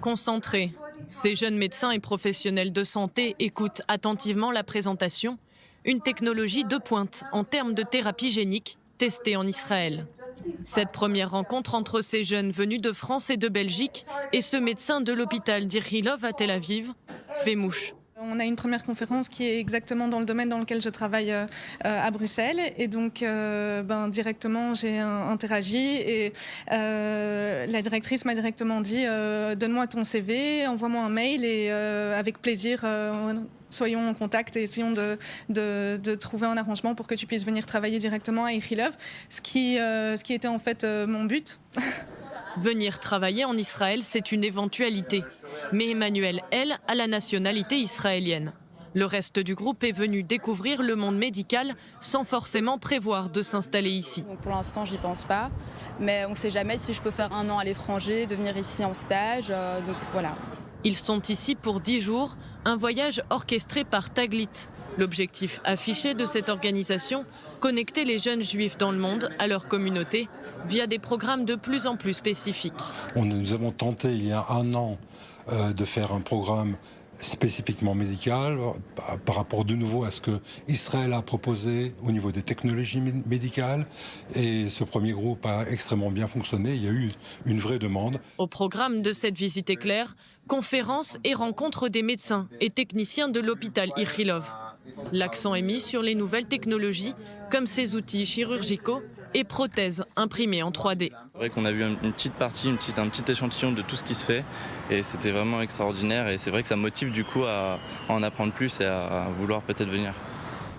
Concentrés, ces jeunes médecins et professionnels de santé écoutent attentivement la présentation, une technologie de pointe en termes de thérapie génique testée en Israël. Cette première rencontre entre ces jeunes venus de France et de Belgique et ce médecin de l'hôpital d'Ichilov à Tel Aviv fait mouche. On a une première conférence qui est exactement dans le domaine dans lequel je travaille à Bruxelles et donc directement j'ai interagi et la directrice m'a directement dit donne-moi ton CV, envoie-moi un mail et avec plaisir soyons en contact et essayons de trouver un arrangement pour que tu puisses venir travailler directement à Ichilov, ce qui était en fait mon but. Venir travailler en Israël, c'est une éventualité. Mais Emmanuelle, elle, a la nationalité israélienne. Le reste du groupe est venu découvrir le monde médical sans forcément prévoir de s'installer ici. Donc pour l'instant, j'y pense pas. Mais on ne sait jamais si je peux faire 1 an à l'étranger, de venir ici en stage. Donc voilà. Ils sont ici pour 10 jours, un voyage orchestré par Taglit. L'objectif affiché de cette organisation, connecter les jeunes juifs dans le monde à leur communauté via des programmes de plus en plus spécifiques. Nous avons tenté il y a 1 an de faire un programme spécifiquement médical par rapport de nouveau à ce que Israël a proposé au niveau des technologies médicales et ce premier groupe a extrêmement bien fonctionné, il y a eu une vraie demande. Au programme de cette visite éclair, conférences et rencontres des médecins et techniciens de l'hôpital Ichilov. L'accent est mis sur les nouvelles technologies comme ces outils chirurgicaux et prothèses imprimées en 3D. C'est vrai qu'on a vu une petite partie, un petit échantillon de tout ce qui se fait et c'était vraiment extraordinaire et c'est vrai que ça motive du coup à en apprendre plus et à vouloir peut-être venir.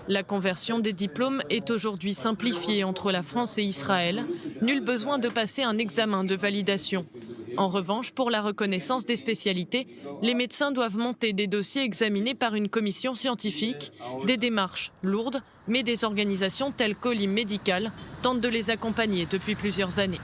La conversion des diplômes est aujourd'hui simplifiée entre la France et Israël. Nul besoin de passer un examen de validation. En revanche, pour la reconnaissance des spécialités, les médecins doivent monter des dossiers examinés par une commission scientifique, des démarches lourdes, mais des organisations telles qu'Olim Médical tentent de les accompagner depuis plusieurs années.